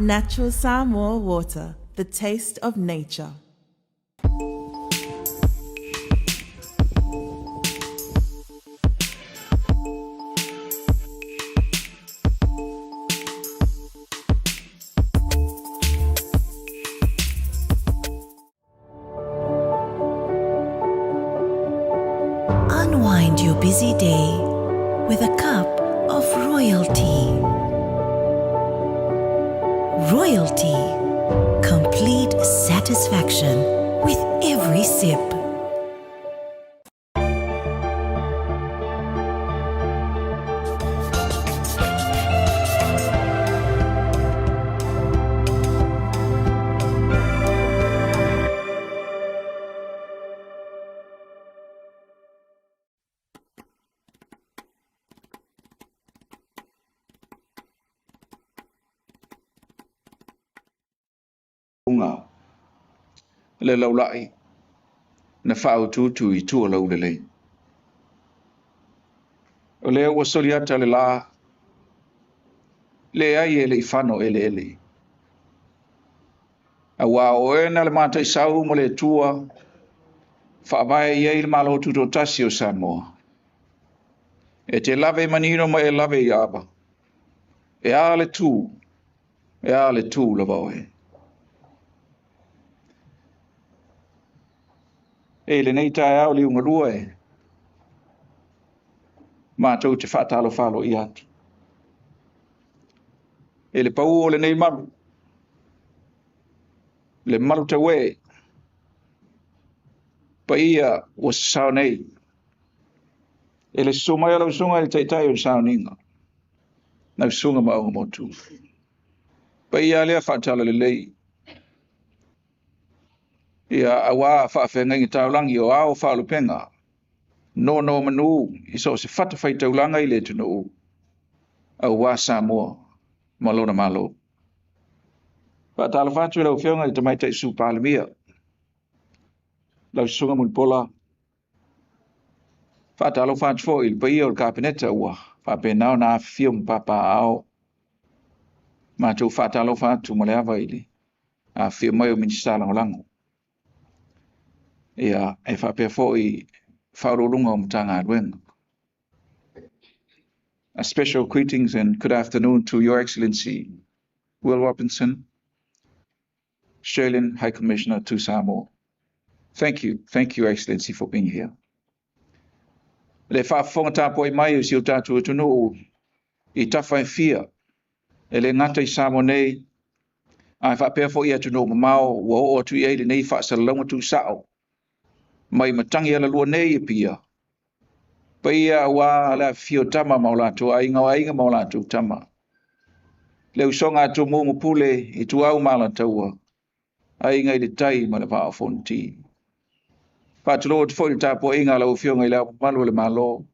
Natural Samoa water, the taste of nature. Unwind your busy day with a cup of royalty. Royalty. Complete satisfaction with every sip. Le lau lai na whao tūtu I tua lau le lei. O lea ua soli ata le la, le ai ele I whano ele ele. A wā o e na le mātai sau mo le tua, whaavai iei le malo tuto tasi o Samoa. E te lave manino ma e lave I aba. E a le tū la vau he. E le nei tae au li unga lua e. Mātou te whātalo whalo I atu. E le pau o le nei maru. Le maru te we. Pa ia o sao nei. E le sumai alau sunga le teitai o sao ninga. Nau sunga ma au motu. Pa ia lea whātalo le lei. Ia awa whaafenga I taulangi o ao whaalupenga. No manu I so se whatawhai taulanga I le tunu. Au wā Samoa. Malona malo. Whaatalo whātu lau whionga I tamaita I su pālimia. Lau sunga mun pola. Whaatalo whātu fo I pa ia o kāpeneta ua. Whāpenao na whiong papa ao. Mātou whaatalo whātu mo le awa ili. A whio mai o minisala o lango. Ia e whapea fo I whaururunga o mtanga aduenga. A special greetings and good afternoon to Your Excellency, Will Robinson, Australian High Commissioner to Samoa. Thank you, Your Excellency, for being here. Le whaafonga tāpo I mai o si o tātua tunu I tawhai fia. E le ngata I Samoa nei, a whapea fo I atunu mamao, wa o tu I le nei whaasalalonga tu sao. Mai matangi ala lua nei I pia. Pa ia wā la fio tama maulatu, a inga maulatu tama. Leu songa atu mungu pule I tu au malataua. A inga I le tai ma le paa fonti. Pātulo te fōi tāpo inga lau fionga I lau malu le malo.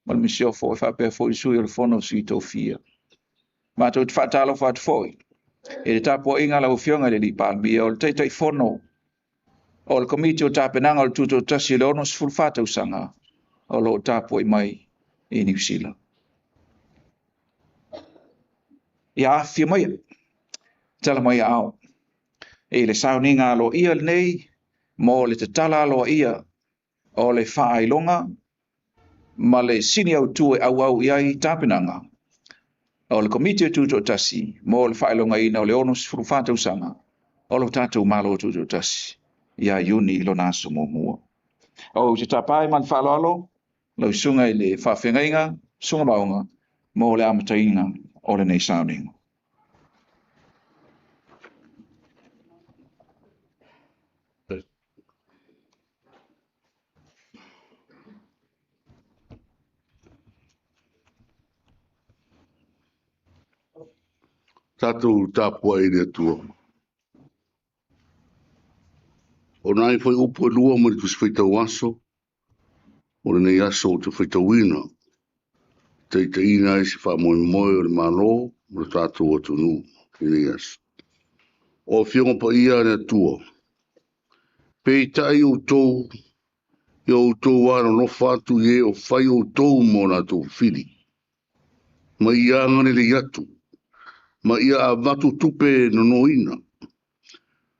Mal misio fōi whapea fōi sui le fono si tō fia. Mātou te whātalo whātu fōi. E le tāpo inga lau fionga le li pālmi o le teitai fono. O le komiti o tāpenanga o le tuto tasi le ono sifulfata usanga. O lo tāpo I mai I New Zealand. Ia fia mai. Tala mai au. E le sauninga alo ia nei. Mo le te tala alo ia. O le whaailonga. Ma le sini au tue au ia I tāpenanga. O le komiti o tuto tasi. Mo le whaailonga ina o le ono sifulfata usanga. O lo tātou malo o tuto tasi. Ia yuni lo naso mo mua. O te tapai man whaloalo, lau sunga I le whawhengainga, sunga maunga, mo le amatainga o le nei sauninga. Tātou tāpua I le atua. O nai foi upo lua mo le tuswhaitau aso, o le nei aso o te whaitau ina. Te ina I se wha moe o le malo, mo le tātou o tunu I nei aso. O whionga pa ia ne atua. Pei tai o tau, I o tau wāna no whātu I o whai o tau mo nā tau whiri. Ma ia ngane le atu. Ma ia a vatu tupe no noina.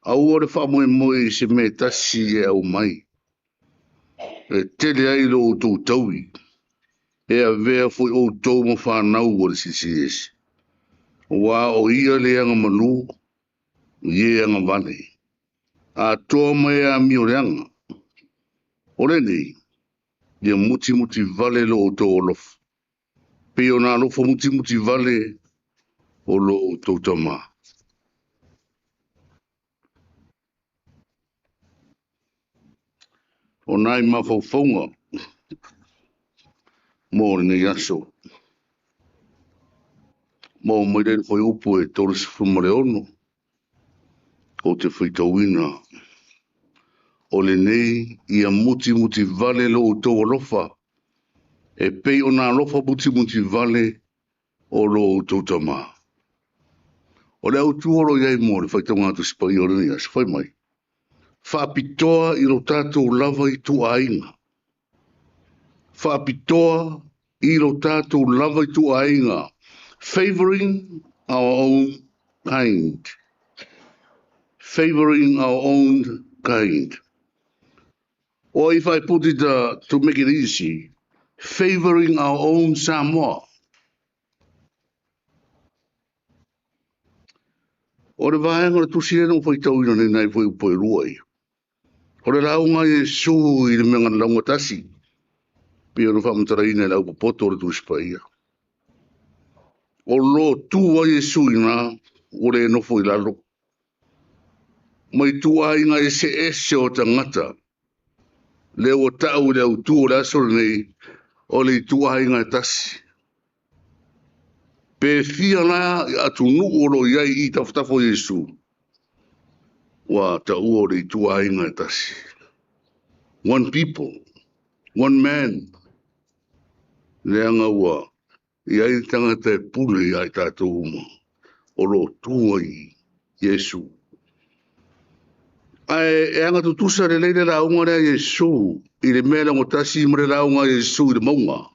Au ore wha moe se me tasi e au mai. E tele ai lo o tau taui. E a vea foi o tau mo whanau o si esi. Wa o ia le anga manu, ie anga vane. A toa mai a mi o leanga. Ore nei, ia muti vale lo o tau olof. Pe o nā lofo muti vale o lo o tau tama. O nai mawhauwhaunga. Mō ni yaso. Mō mai rei whai upo e tōresi whumare ono. O te whitawina. O le nei ia muti vale lo o tau alofa. E pei o nā lofa muti vale o lo o tau tama. O le au tuoro iai mō le whaitau ngātu sipai o reni as whai mai. Whaapitoa i ro tātou lava i tu ainga. Whaapitoa i ro tātou lava i tu ainga. Favoring our own kind. Favoring our own kind. Or if I put it to make it easy, favoring our own Samoa. O le vaenga le tusi eno fai tau ina nei nai fai upo e ruai. O le launga e su i le menga launga tasi. Pia no whamatara ina e lau popoto o le tusi pa ia. O lo tua e su ina o le nofo i lalo. Mai tua inga e se o tangata. Le o tau le au tu o le asore nei o le tua inga e tasi. Pe fia la atu nuoro iai i tafutafo Yesu. Wa ta uo le tua inga e tasi. One people, one man. Le anga ua, iai tangata e pule iai tātou uma. O lo tua i Yesu. E anga tutusa le leile la unga rea Yesu. I le mea lango tasi mre la unga Yesu i le maunga.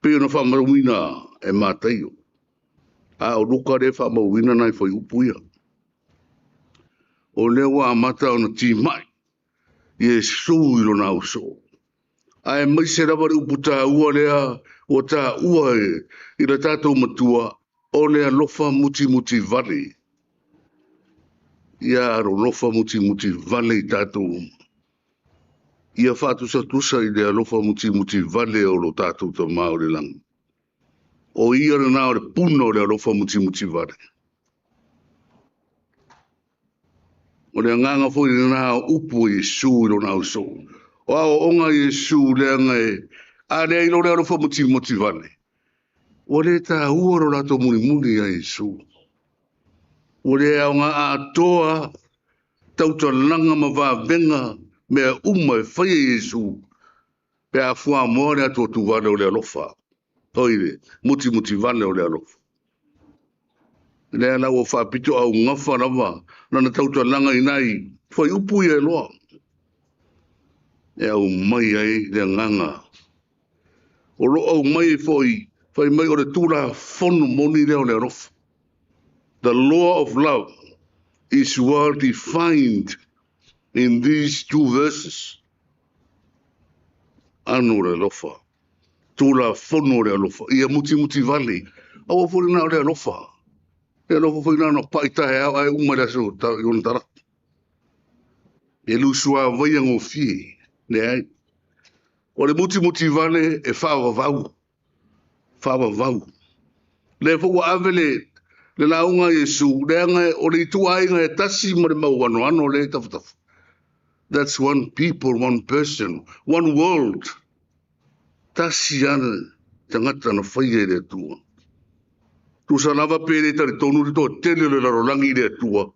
Peo na whamarumina e mātaio. A o luka re whamauina nai whai upuia. O lewa amata o na ti mai. Yesu i lo na uso. A e mai se rawa re uputa ua lea o ta ua e i la tātou matua o lea lofa muti vale. Ia ro lofa muti vale i tātou. Ia whātusa tusa i lea lofa muti vale o lo tātou ta maore langi. O ia na nā o le puno le alofa muti vare. O le nganga fo i nā upu Yesu i lo nā uso. O ao onga Yesu le anga e a le ilo le alofa muti vare. O le tā uoro lato muni a Yesu. O le ao ngā atoa tauta langa ma vā venga mea uma e whai Yesu. Pe a fua moa le ato tu vare o le alofa. Oire, muti vale o le alofa. Le ala o whapito au ngafa rawa, nana tauta langa inai, whai upu i e loa. E au mai ai le nganga. O lo au mai whai mai o le tūra whonu moni leo le alofa. The law of love is well defined in these two verses. Anu le alofa. Tula fono le alofa. Ia muti vale. Awa fori na le alofa. Le alofa fori na paita e au ai umare so ta yon tara. E lusua vai ngo fi. Ne ai. O le muti vale e fawa vau. Fawa vau. Le fo avele le launga Yesu le anga o le tuai nga e tasi mo le mau ano le tafu. That's one people, one person, one world. Tasi ana tangata na whaia le tua. Tu sa lava pere tari tonu rito tele le larolangi le tua.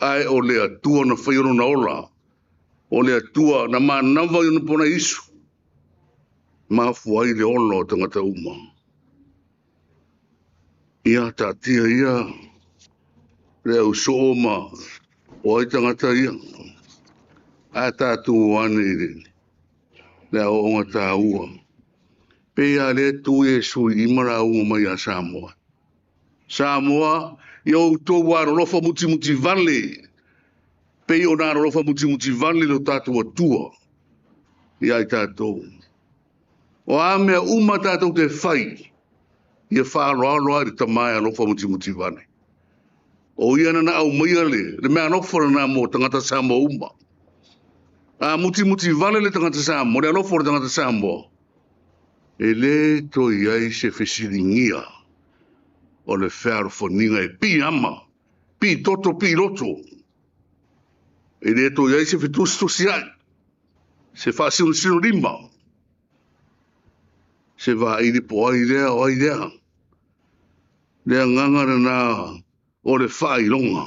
Ai o le atua na whaia na ola. O le atua na maa nawa yonu pona isu. Maa fuai le ono tangata uma. Ia ta tia ia. Le au sooma. O ai tangata ia. A tātu wane le. Le au onga tā ua. Pea le tu Yesu i mara unga mai a Samoa. Samoa Yo to waro lofa muti vale. Pei o nā lofa muti vale lo tātou atua. Ia i tātou. O a mea uma tātou te whai. Ia whāroa i tamai a lofa muti vale. O ia na au maia le. Le mea nofa na mo tangata sa mo uma. A muti vale le tangata sa mo. Le lofa le tangata sa mo. E le to iai se whesiringia. O le wharofoninga e pi ama. Pi toto, pi roto. E le to iai se whetustosi ai. Se whasiunu rima. Se wha iri po ai lea o ai lea. Lea ngangara na o le whailonga.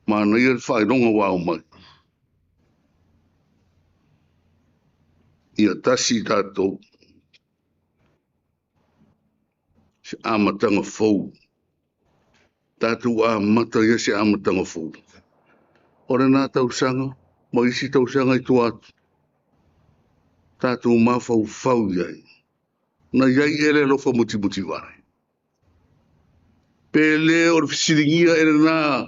Mana ia le whailonga wao mai. Ia tasi tātou. Se amatanga fou. Tātou a mata ia se amatanga fou. Ora nā tausanga, ma isi tausanga i tu atu. Tātou mawhau fau iai. Na iai ere lofa muti vare. Pele o le fisiringia ere nā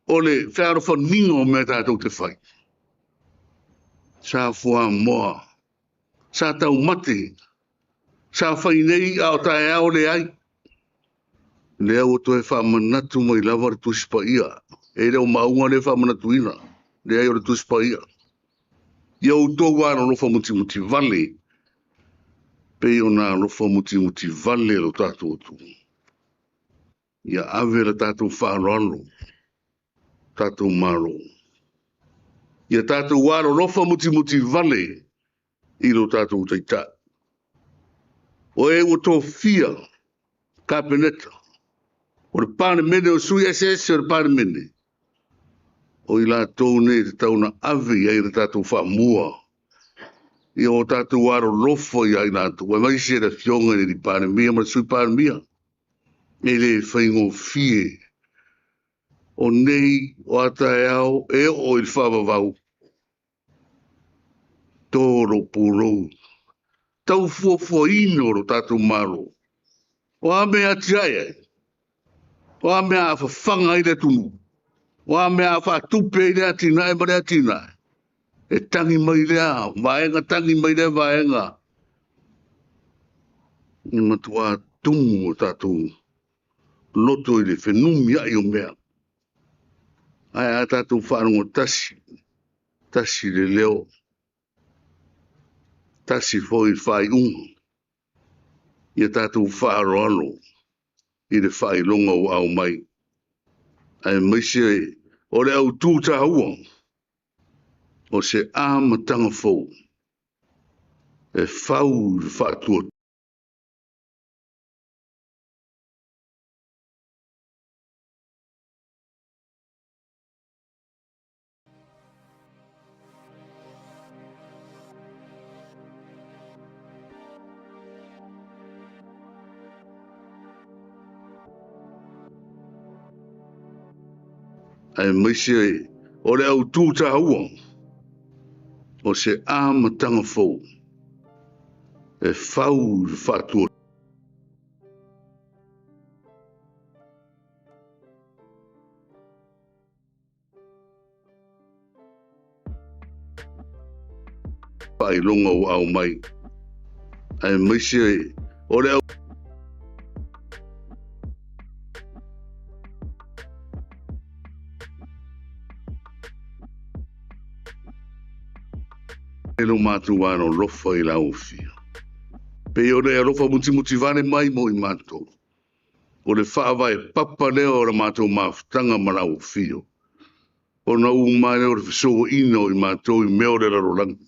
o le wharofa ningo me tātou te whai. Sa fua moa. Sa tau mate. Sa whai nei ao tae ao le ai. Lea o toe whamanatu mai lava re tuspa ia. E reo maunga le whamanatu ina. Lea i o re tuspa ia. Ia o tō wāna lofa muti vale. Pei o nā lofa muti vale lo tātou atu. Ia ave la tātou whārano. Tātou maro. Ia tātou wāna lofa muti vale. I lo tātou taita. O e o tō fia. Kapeneta. O le pane mene o sui SS o le pane mene. O i la tōu ne te tauna ave i le tātou whamua. Ia o tātou waro lofo i ai nātou. E mai se le fionga ni pane mea, ma sui pane mea. E le whaingo fie. O nei, o atae au, e o il whavavau. Tōro pūrou. Tau fuafua ino ro tātou maro. O ame atiae. O ame a whawhanga i le tunu. O ame a whatupe i le atina e mare atina. E tangi mai lea, vaenga tangi mai lea vaenga. Ni matua tungu o tātou loto i le whenumi ai o mea. Ai a tātou whanungo tasi. Tasi le leo. Tasi foi whai unga. Ia tātou whaaroano. I le whai longa o au mai. Ai maise o le au tūta ua. O se āmatanga fou. E whau le whaatua. Ai maise o le au tūta ua. O se āmatanga fou. E whau le whaatua. Pai longa o au mai. Ai maise o le au Elo mātou wāno lofa i lau fia. Pei o rea lofa muti vane mai mo i mātou. O le whaawai papa leo o le mātou māwhtanga marau fio. O na mai o le whisoo ino i mātou i meo le rarolangi.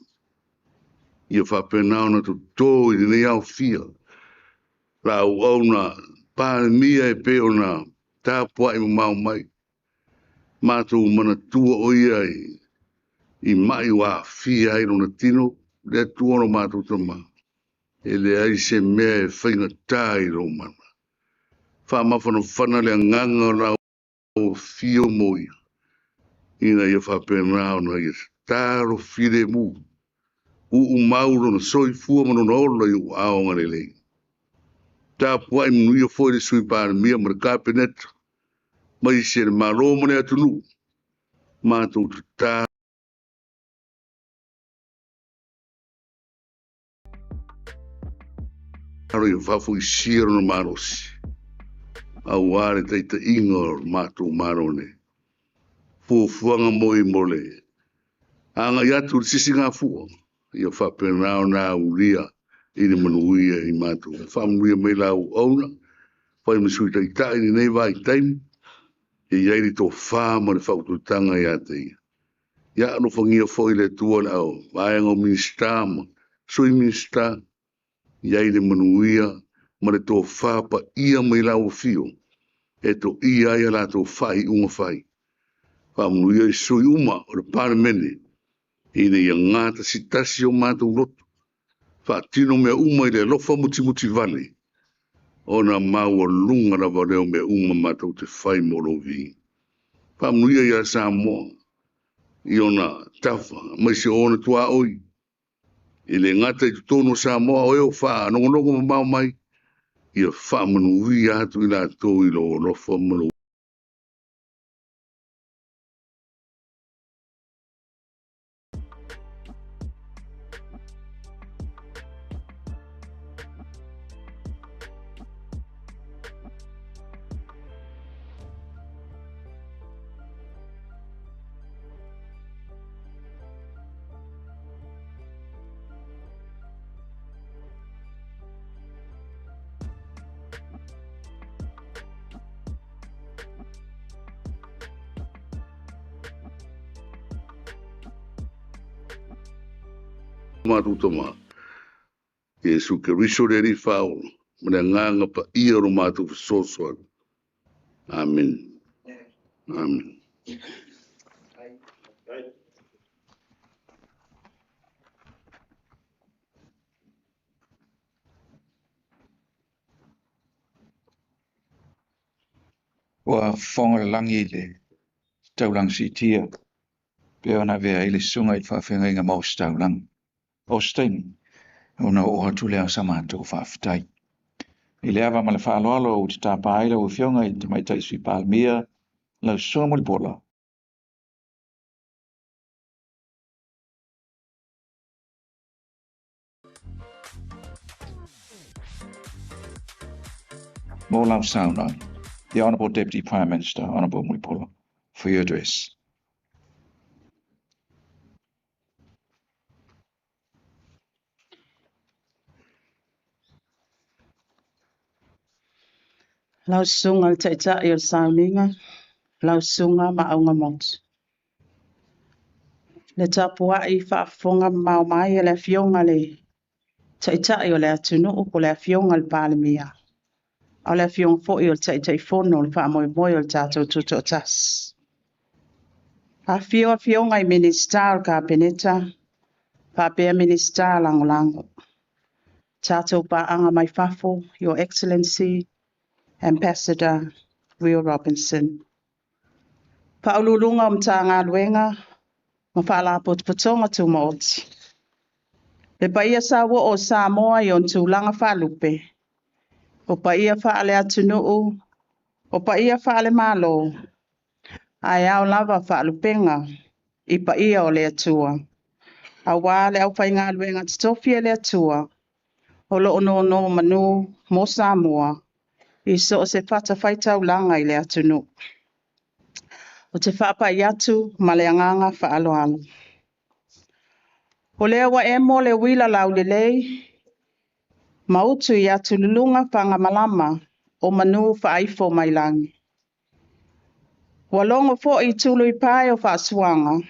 Ia whapenao na tu tō i nei au fia. Lau au na pāmia e peo na tāpua i mau mai. Mātou mana tua o iai. I mai wa fia i rona tino, le tuono mātou tama. E le ai se mea e whainga tai ro mana. Wha mawhana whana le nganga la o fio moi. Ina ia whapenao na ia tāro fire mu. U mauro na soi fua mano na ola i u aonga le lei. Tā puai mnu ia foi le sui pāra mia mara kāpeneta. mai se le malo mo le atunu mātou tu tā aro i whafu i siro no marosi au wāre teita ingo mātou marone fuafuanga moi mole anga yatu sisi ngā fua ia whapenao nā uria i ni manuia i mātou whamuia mei lau auna whai misui tai tai ni nei vai taim e iairi tō whāma le whaututanga ia te ia anu whangia fwoi le tua le au vāenga o ministama sui minista iairi manuia ma le tō whāpa ia mei lau fio e tō ia ia la tō whai unga whai whamuia i sui uma o le pārmene i ne ia ngāta sitasi o mātou lotu whaatino mea uma i le lofa muti muti vale ona maua lunga na vareo me uma mātou te whai morovi. Whamuia ia Samoa, i ona tafa, mai se ona tua oi. I le ngata i tutono Samoa o eo wha, nongonongo ma mau mai, ia wha manuwi atu i la tō i lo lofa maro. Mātou toma, Yesu ke riso le ri whao, mene nganga pa ia ro mātou whasosoa. Amen. Amen. Wa whonga langi le taulang si tia. Pe ona vea i le sunga i whawhenga inga maus taulang. O stein, ona o hatu lea sa mātou whawhitai. I lea wa male whaaloalo o te tāpaila o whionga i te maitai sui pālmia, lau sunga moli pola. Mo lau sauna, the Honourable Deputy Prime Minister, Honourable Mulipola, for your address. Lausunga te ita i o sauninga, lausunga maunga mot. Le tapua i whaafonga mau mai e le fionga le te ita i o le atunu upo le fionga le pālemia. O le fionga fo i o te ita i fono le whaamoe moe o le tātou tuto tas. A fionga i minister o kabineta, whapea minister lango lango. Tātou paanga mai whafo, Your Excellency, Ambassador Will Robinson. Paululunga tā ngā luenga, ma whaala potonga tu maoti. Le paia sa wo o Samoa i on tūlanga whalupe. O paia whaale atunuu, o paia whaale malo. Ai au lava whaalupenga, i paia o le atua. A wale au whai ngā luenga titofia le atua. O lo ono no manu mo Samoa. I so se fata whaitau langa i le atunu. O te whaapa i atu ma le anganga whaaloalo. O lea wa e mo le wila lau le lei, mautu i atu lulunga whanga malama o manu whaaifo mai langi. Walongo fo i tulu i pai o whaasuanga.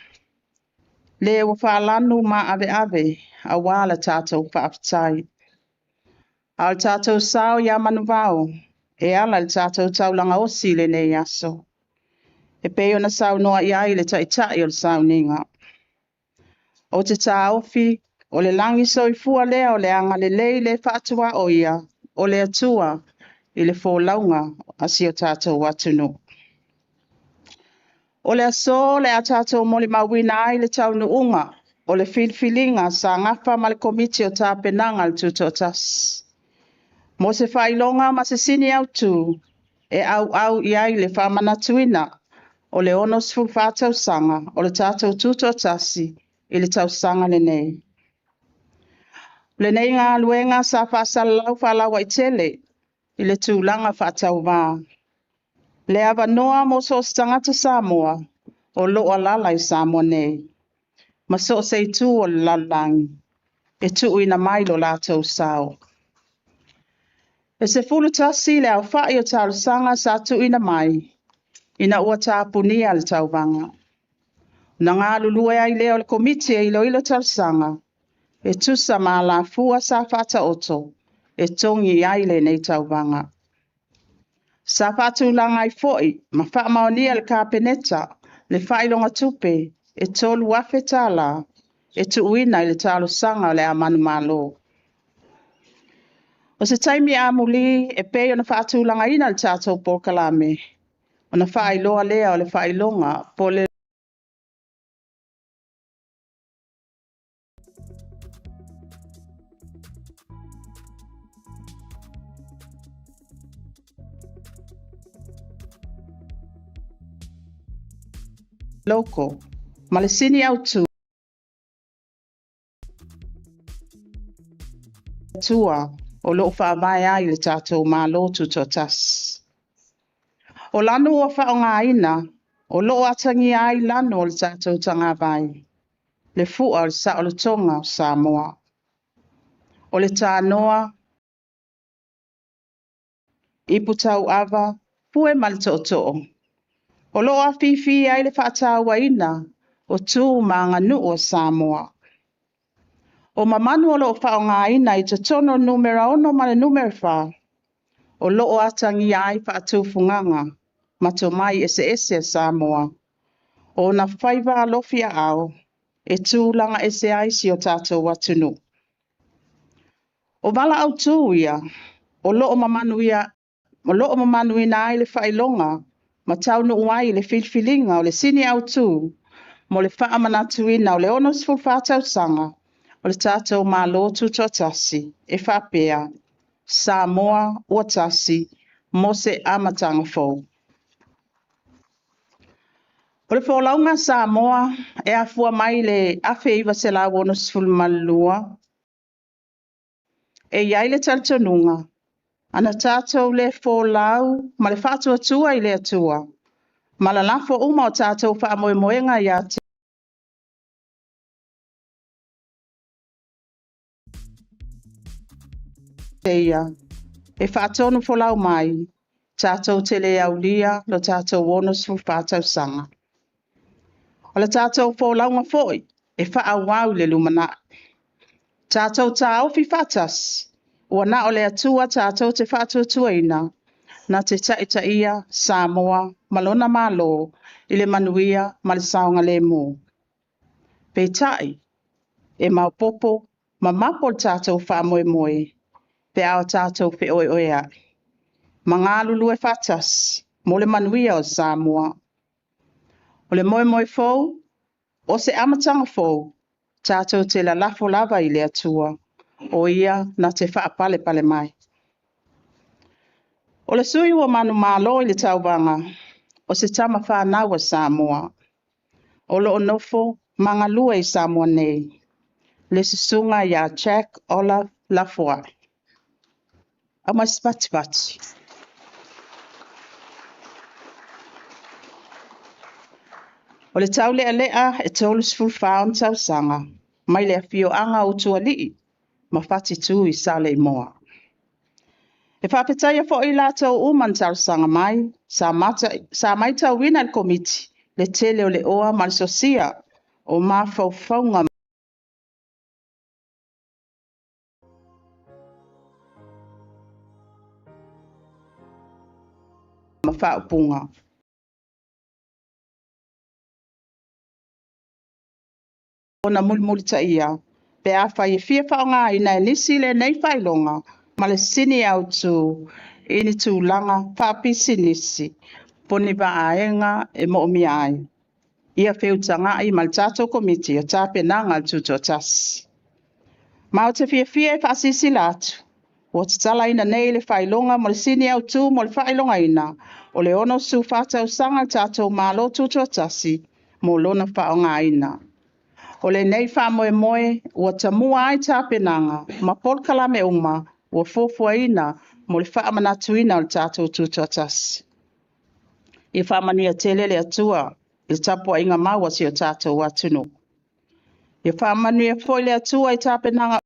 Le wa whaalanu ma ave ave a wala tātou whaafitai. Al tātou sao ya manu vau. E ala le tātou taulanga o sile nei aso. E peo na sau noa i ai le taitai o le sau ninga. O te tā ofi, o le langi soifua lea o le anga le lei le whaatua o ia, o le atua i le fōlaunga asi o tātou atunu. O le aso le a tātou moli mawina ai le taunu unga, o le filfilinga sa ngafa ma le komiti o tā penanga le tutotas. Mo se whailonga ma se sini au tū, e au iai le whamanatuina o le ono sful whātau sanga o le tātou tuto tasi i le tau sanga le nei. Le nei ngā luenga sa whāsalau whalawa i tele i le tūlanga whātau wā. Le awa noa mo so stangata Samoa o loa lala i Samoa nei. Ma so se tu o le lalangi e tu ina mai lo lātou sao. E se fulu tasi le au whai o tālu sanga sa tu ina mai, ina ua tāpunia le tauvanga. Na ngā lulue ai leo le komiti e ilo tālu sanga, e tusa mā la fua sa whata oto, e tongi ai le nei tauvanga. Sa whatu langa i foi, ma wha maonia le kāpeneta, le whailonga tupe, e tolu wafe tāla, e tu uina i le tālu sanga o le amanu malo. O se taimi a muli e pei ona whaatulanga ina le tātou pōkalame. Ona whaailoa lea o le whailonga po le loko. Ma le sini au tu. Tua. O loo whaamai ai le tātou mālo tuto tas. O lanu o whaonga ina, o loo atangi ai lanu o le tātou tanga vai. Le fua o le sa o le tonga o Samoa. O le tānoa, iputau ava, pue malto o to'o. O loo a fifi ai le whaataua ina, o tū maanga nu o Samoa. O mamanu o loo whaonga ina i te tono numera ono ma le numera wha. O loo atangi ai whaatufunganga, mato mai ese a Samoa. O na whaiva alofia au, e tūlanga ese ai si o tātou watunu. O wala au tū ia, o loo mamanu ina ai le whailonga, ma taunu uai le filfilinga o le sini au tū, mo le whaamanatu ina o le onos fulwhātau sanga, o le tātou mālo tuto tasi, e whapea, Samoa ua tasi, mo se amatanga fōu. O le wholaunga Samoa, e afua mai le awhi iwa se la onos fulmalua, e iai le taltonunga, ana tātou le wholau, ma le whātua tua i le atua, ma la lafo uma o tātou whaamoemoenga ia te ia, e whaatonu wholau mai, tātou tele au lia, lo tātou onos fulwhātau sanga. O le tātou wholaunga foi, e whaawau le lumana. Tātou tā ofi whatas, ua na o le atua tātou te whaatuatuaina, na te taita ia, Samoa, malona malo, i le manuia, ma le saonga le mō. Peitai, e maupopo, ma mapo le tātou whaamoemoe, pe ao tātou pe oi oi ai. Ma ngā lulu e whatas, mo le manuia o Samoa. O le moe moe fōu, o se amatanga fōu, tātou te la lafo lava i le atua, o ia na te whaapale pale mai. O le sui ua manu mālo i le taubanga, o se tama whanau a Samoa. O lo onofo, manga lua i Samoa nei. Le susunga ia Jack Olaf Lafoa. Ama spati. O le tau lea e tolu sful whaon tau sanga, mai le fio anga o tua lii, ma whati tū i sale i moa. E whapetaia fo i lātou uman tau sanga mai, sa mai tau wina le komiti, le tele o le oa ma le sosia, o ma whauwhaunga ma whaupunga. Ona mulmuli ta ia, pe a whai e fia whaonga i nei nisi le nei whailonga, ma le sini au tū, ini tū langa whapisi nisi, poni ba aenga e moomi ai. Ia whiutanga i ma le tātou komiti o tāpe nanga al tuto tasi. Ma o te fia e whaasisi lātu, Ua tatalaina nei le whailonga mo le sini au tū mo le whailonga ina o le ono su whātausanga tātou mālo tutuatasi mo lona whaonga ina. O le nei wha moe ua tamua ai tāpenanga ma polkalame uma ua fofua ina mo le whaamanatuina o le tātou tutuatasi. I whaamania tele le atua i tapua inga maua si o tātou atunu. I whaamania foi le atua i tāpenanga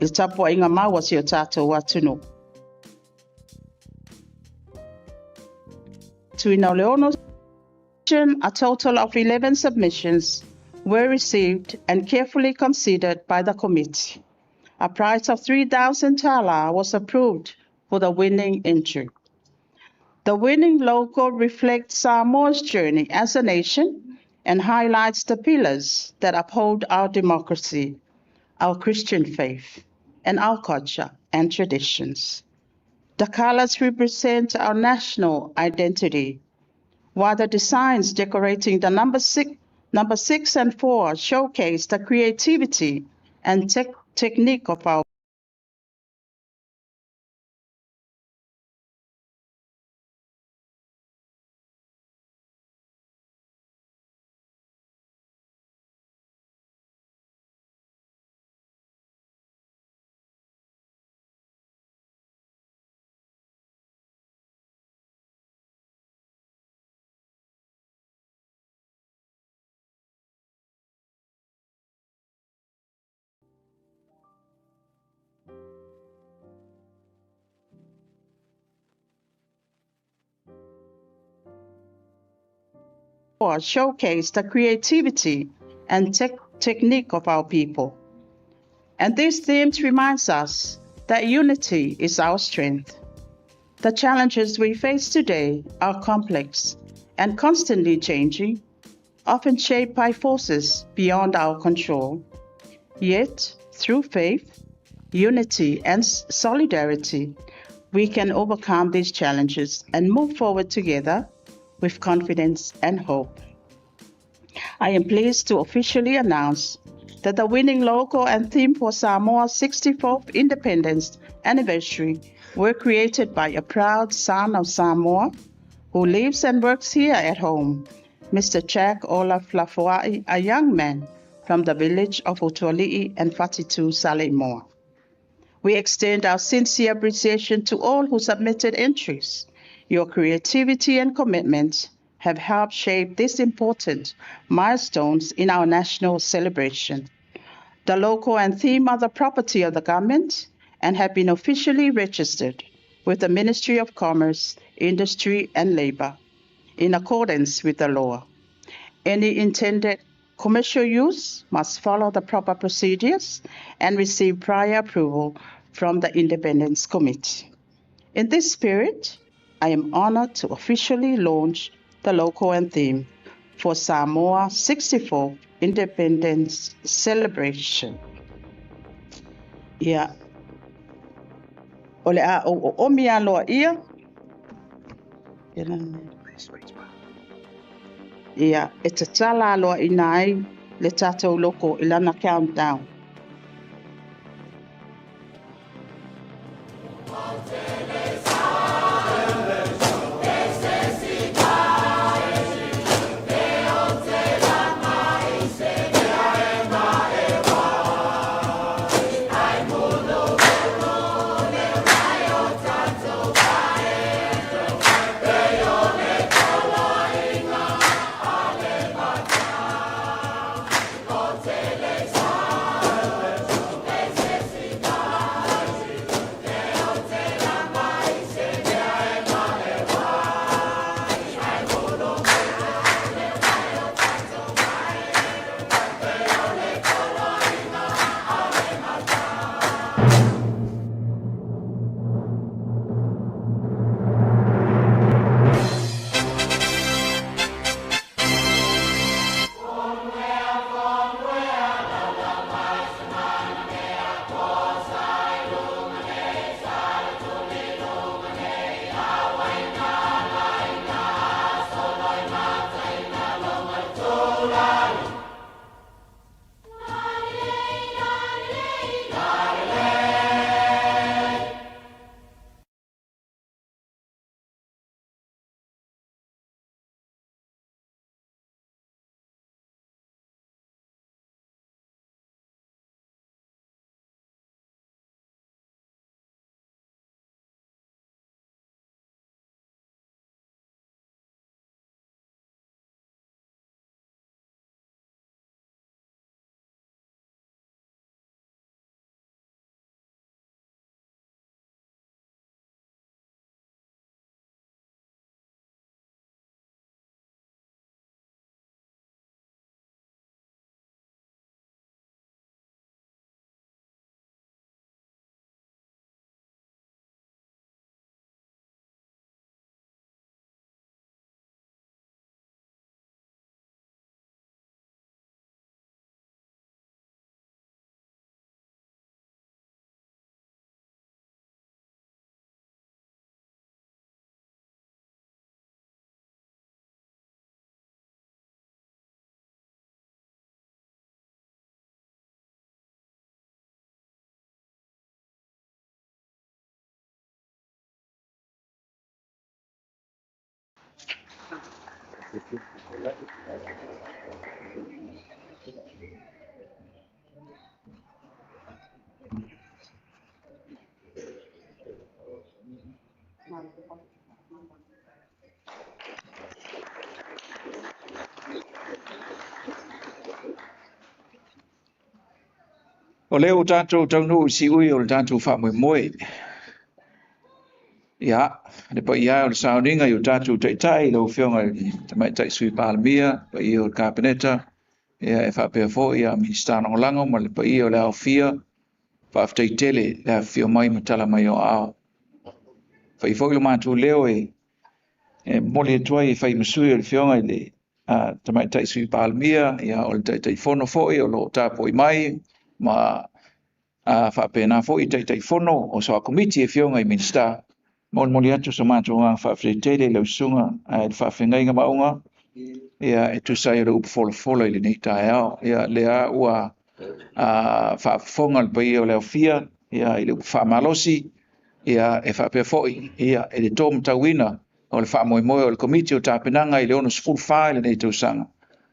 I tapua inga maua si o tātou atunu. Tuina o le ono, a total of 11 submissions were received and carefully considered by the committee. A price of 3,000 tala was approved for the winning entry. The winning logo reflects Samoa's journey as a nation and highlights the pillars that uphold our democracy, our Christian faith, and our culture and traditions. The colors represent our national identity, while the designs decorating the number six and 4 showcase the creativity and technique of our showcase the creativity and technique of our people. And these themes reminds us that unity is our strength. The challenges we face today are complex and constantly changing, often shaped by forces beyond our control. Yet, through faith, unity, and solidarity, we can overcome these challenges and move forward together with confidence and hope. I am pleased to officially announce that the winning logo and theme for Samoa's 64th independence anniversary were created by a proud son of Samoa who lives and works here at home, Mr. Jack Olaf Lafoai, a young man from the village of Otuali'i and Fatitu Salemoa. We extend our sincere appreciation to all who submitted entries. Your creativity and commitment have helped shape these important milestones in our national celebration. The logo and theme are the property of the government and have been officially registered with the Ministry of Commerce, Industry and Labour in accordance with the law. Any intended commercial use must follow the proper procedures and receive prior approval from the Independence Committee. In this spirit, I am honored to officially launch the logo and theme for Samoa 64th Independence Celebration. Ia ole a o mia loa ia. Ia e te tala loa ina ai le tātou loko i lana countdown. O leo tātou taunu si ui o le tātou whamoemoe. Ia, le pa ia o le sauninga i o tātou taitai, lau whionga te mai tai sui pālamia, pa ia o le kāpeneta, ia e whapea fo, ia minister Nongolango, ma le pa ia o le au fia, whaaftei tele, le whio mai matala mai o ao. Whai fo ilo mātou leo mole tuai e whai masui o le whionga i le te mai tai sui pālamia, ia o le taitai whono fo i o lo tāpoi mai, ma whapena fo i taitai whono o sa komiti e whionga i minister. Moli atu sa mātou ngā whawhiri teire lau sunga e whawhingai ngā maunga ia e tusai o le upu fola i le nei tae ao ia lea ua whawhonga le pai o leo fia ia i le upu whamalosi ia e whapea foi ia e le tōm tauina o le whamoemoe o le komiti o tāpenanga i le ono sifuru wha i le nei tausanga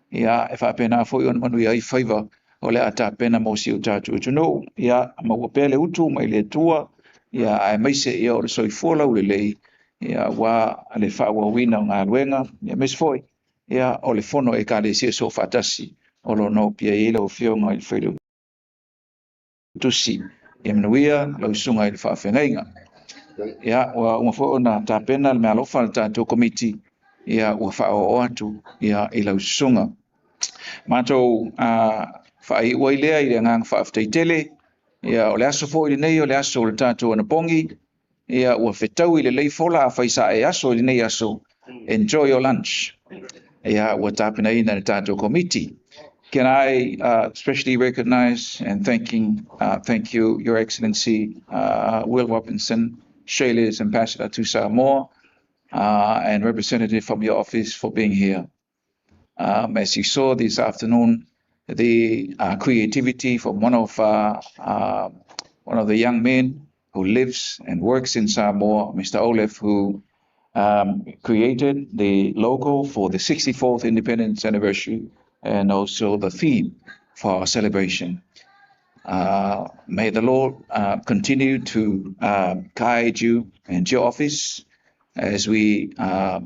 ia e whapena foi o manu ia i whaiva o le a tāpena mosi o tātou tunu ia maua pēle utu mai le tua ia ai maise ia o le soifua lau le lei ia wa le whauawina o ngā luenga ia mes foi ia o le fono e kāre sia so whatasi o lo no pia i lau whionga i le whailu tusi ia manuia lau sunga i le whawhengainga ia ua unga fo na tāpena le mea lofa le tātou komiti ia ua whao o atu ia i lau sunga mātou whai ua i lea i le ngang whaaftei tele ia o le aso fo i nei o le aso o le tātou ana pongi ia ua whetau i le lei fola a whaisa e aso i nei aso enjoy your lunch ia ua tāpina ina le tātou committee. Can I especially recognize and thank you, Your Excellency Will Robinson, Shayla's Ambassador to Samoa, and representative from your office for being here. As you saw this afternoon, the creativity from one of the young men who lives and works in Samoa, Mr. Olef, who created the logo for the 64th independence anniversary and also the theme for our celebration. May the Lord continue to guide you and your office as we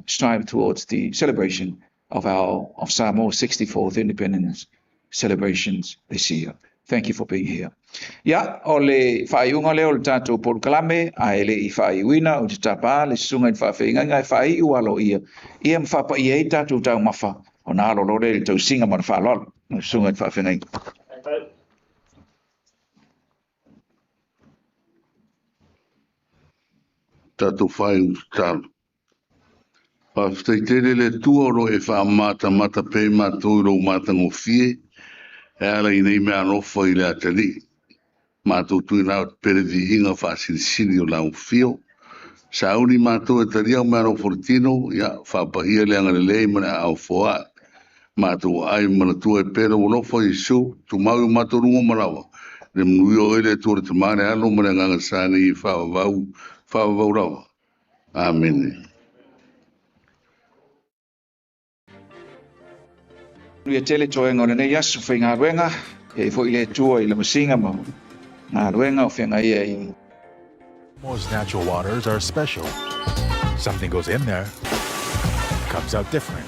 strive towards the celebration of Samoa's 64th independence celebrations this year. Thank you for being here. Ia, o le whaiunga leo le tātou Paul Kalame, a ele I whaiuina o te tapa, le sunga I whawhinga, I whai ualo ia. Ia mwhapa ia I tātou tau mawha, o nā lorore le tau singa mana whalol, le sunga I whawhinga. Tātou whai tālu. Whawhteitere le tuaro e whaamata mata pē mātou rau mātango fie, e ala I nei mea rofa I le atari. Mātou tui nao pere di hinga whaasirisiri o lau fio. Sa uni mātou e taria o mea rofa ritino, ia whapahia le anga le lei mana au foa. Mātou ai mana tua e pere o rofa I su, tu mau I mātou rungo marawa. Le mnui o ele tuare te mare alo mana nganga sāne I whawavau rawa. Amen. Nui tele toenga o nei asu whai ngā ruenga, e fo I le tua I le masinga mo. Ngā ruenga o whenga ia I. Most natural waters are special. Something goes in there, comes out different.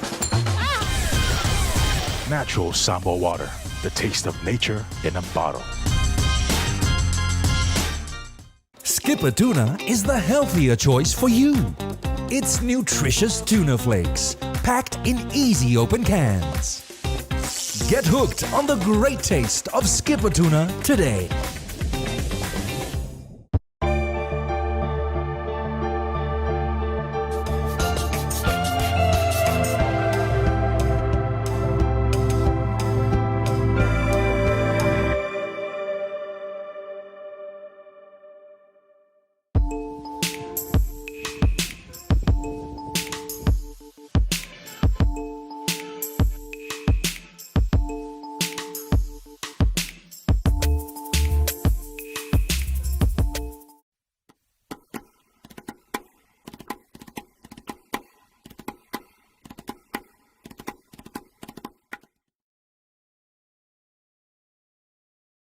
Natural Sambo water, the taste of nature in a bottle. Skipper Tuna is the healthier choice for you. It's nutritious tuna flakes, packed in easy open cans. Get hooked on the great taste of Skipper Tuna today.